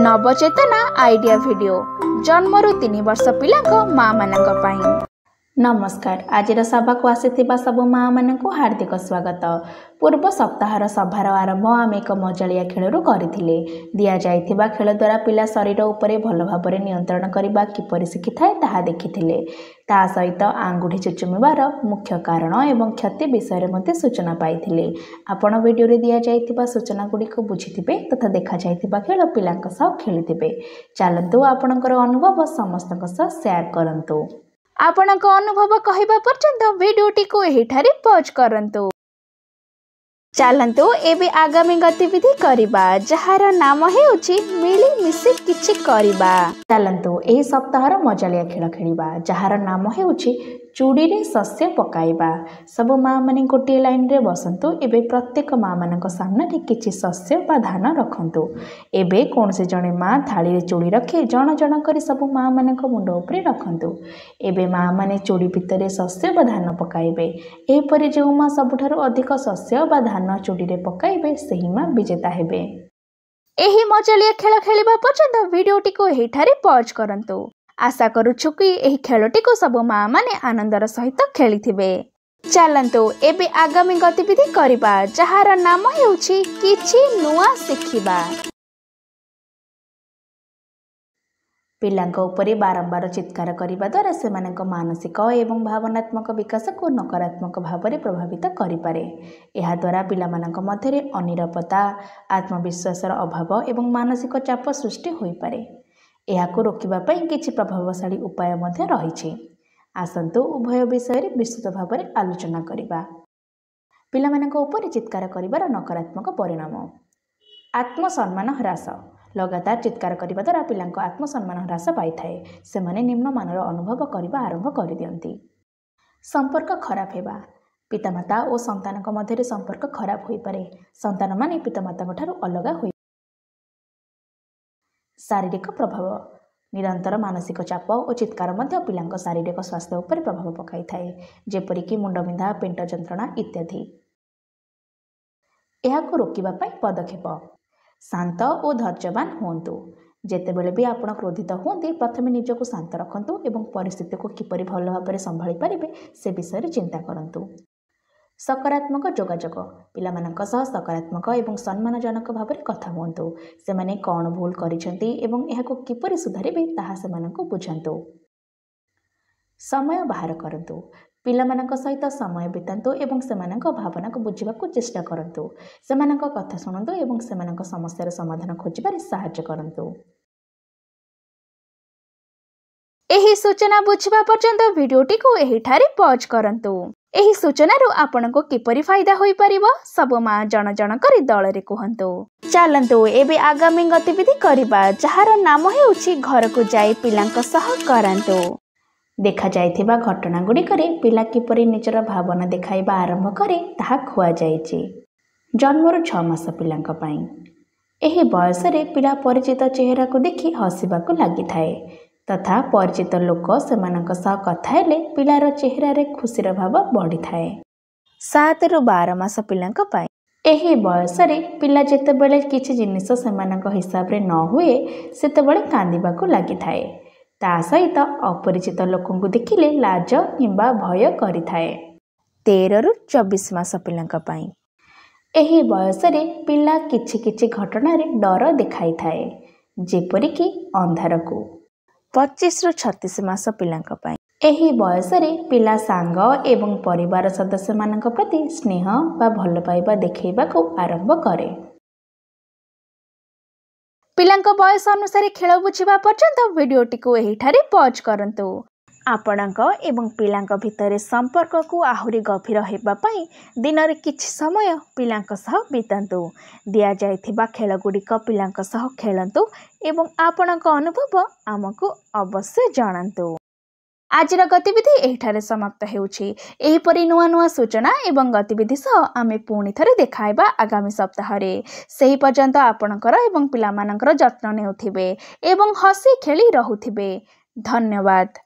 नवचेतना idea video जन्मरू 3 वर्ष पिला माँ मान। नमस्कार। आज सभा को आसीथिबा सबु माँ मान को हार्दिक स्वागत। पूर्व सप्ताहर सभार आरंभ आम एक मजालिया खेलू करथिले। दिया जाइथिबा खेल द्वारा पिला शरीर उपरे भल भाबरे नियंत्रण करबा किपरि शिखिथाय ताहा देखिथिले। ता सहित आंगुठी चुचुमिबार मुख्य कारण एवं क्षति विषय मध्ये सूचना पाइथिले। आपण वीडियो रे दिया जाइथिबा सूचना गुडी को बुझिथिबे तथा देखा जाइथिबा खेल पिलांक सह खेलिथिबे। चलंतु आपणकर अनुभव समस्तक सह शेयर करंतु। आपणक अनुभव कहबा पर्यंत वीडियोटी को एठारे पॉज करंतु। चलंतु एबे आगामी गतिविधि करिबा जहार नाम हेउची मिली मिसी किछि करिबा। चलंतु एही सप्ताहर मजालिया खेल खेलिबा जहार नाम हेउची चूड़ी रे शस्य पकाइबा। सब माँ माने गोटे लाइन रे बसंतु। एबे प्रत्येक माँ मानक सामने रे किछि शस्य बा धान रखंतु। एबे कोनसे जणे माँ थाली रे चूड़ी रखे जण जण करी सब माँ मानक मुंड उपरे रखंतु। एबे माँ माने चूड़ी भितरे शस्य बा धान पकाइबे। एही परि जो माँ सबठारु अधिक शस्य बा धान चूड़ी रे पकाइबे सेही माँ विजेता हेबे। एही मजालिया खेल खेलिबा पर्यंत वीडियोटी को एठारे पॉज करंतु। आशा करूछु कि एही खेलटी को सब माँ माने आनंदर सहित खेलिथिबे। चलंतु एबे आगामी गतिविधि करिबा जहार नाम हेउची किछि नुआ सिखिबा। पिलांक उपरे बारंबार चित्कार करिबा द्वारा सेमानक मानसिक एवं भावनात्मक विकास को नकारात्मक भावरे प्रभावित करिपारे। एहा द्वारा पिलामानक मध्यरे अनिरापत्ता, आत्मविश्वासर अभाव एवं मानसिक चाप सृष्टि होई पारे। एहाको रोकिबा पई किछि प्रभावशाली उपाय मध्ये रहिछि। आसंतु उभय विषय विस्तृत भावरे आलोचना करिबा। पिलामानक उपरे चित्कार करिबार नकारात्मक परिणाम। आत्मसम्मान ह्रास। लगातार चित्कार करिबा द्वारा पिलांक आत्मसम्मान ह्रास पाई थाए। सेमाने निम्न मानर अनुभव करिबा आरंभ करि दियंती। संपर्क खराब हेबा। पितामाता और संतानक मध्यरे संपर्क खराब होई पारे। संतान माने पितामाताक ठारू अलगा होई। शारीरिक प्रभाव। निरंतर मानसिक चाप और चित्कार मध्य पिलांक शारीरिक स्वास्थ्य उपर प्रभाव पकाई थाए, जेपरिक मुंडबिंधा, पेट जंत्रणा इत्यादि। एहाको रोकिबा पई पदक्षेप। शांत और धैर्यवान हुंतु। जेतेबेले भी आपण क्रोधित हुंती प्रथमे निजको शांत रखंतु एवं परिस्थिति को किपरि भल भाबरे संभाळी पारिबे से विषय चिंता करंतु। सकारात्मक जोगाजोग। पिलामानंक सह सकारात्मक एवं सम्मानजनक भाबरे कथा हुंतु। सेमाने कौन भूल करिसेंती एवं एहाको किपरि सुधारिबे ताहा सेमानंको बुझांतु। समय बाहर करंतु। पिलामानंक सहित समय बितांतु एवं सेमानंक भावना को बुझिबाकू चेष्टा करंतु। सेमानंक कथा सुनंतु एवं सेमानंक समस्यार समाधान खोजिबारे सहायता करंतु। एही सूचना बुझिबा पर्यंत वीडियोटी को एहिठारे पॉज करंतु। एही सूचनारू आपनको किपरि फायदा होई परिबो सब माँ जण जण करी दल रे कहंतु। चलंतु एबे आगामी गतिविधि करिबा जहार नाम हेउची घर को जाई पिलांक सह करंतु। देखा जाइथिबा घटना गुडी करे पिला किपरि निजर भावना देखाइबा आरंभ करे ताहा खुआ जाइछि। जन्मरू 6 मास पिलांक पई। एही बयस रे पिला परिचित चेहरा को देखि हसिबा को लागि थाए तथा परिचित लोक सेमानक सह कथा हेले पिलार चेहरा रे खुशीर भाव बढ़ी थाए। 7 रु 12 मास पिलांक पई। एही बयस रे पिला जेतेबेले किछि जिनिस सेमानक हिसाब रे न हुए सेतेबेले कांदिबा को लागि थाए। ता सहित अपरिचित लोकों को देखिले लाज किंबा भय करि थाए। 13 रु 24 मास पिलांक पई। एही बयस रे पिला किछि किछि घटना रे डर देखाई थाए, जेपरिक अंधार को। 25 रु 36 मास पिलांक पई। एही बयस रे पिला सांग एवं परिवार सदस्य मानक प्रति स्नेह बा भल पाइबा देखैबा को आरंभ करे। पिलांक बयस अनुसार खेल बुझिबा पर्यंत वीडियोटी को एहिठारे पॉज करंतु। आपणक एवं पिलांक भितरे संपर्क को आहुरी गभीर हेबा पई दिन रे किछि समय पिलांक सह बितांतु। दिया जाइथिबा खेल गुडिक पिलांक सह खेलंतु एवं आपणक अनुभव आमको अवश्य जणांतु। आजिर गतिविधि एठारे समाप्त हेउछि। एहिपरि नुआ नुआ सूचना एवं गतिविधि सह आमे पुणी थरे देखाइबा आगामी सप्ताहरे। सेही पर्यंत आपणकर एवं पिलामानकर जत्न नेउथिबे एवं हसी खेली रहुथिबे। धन्यवाद।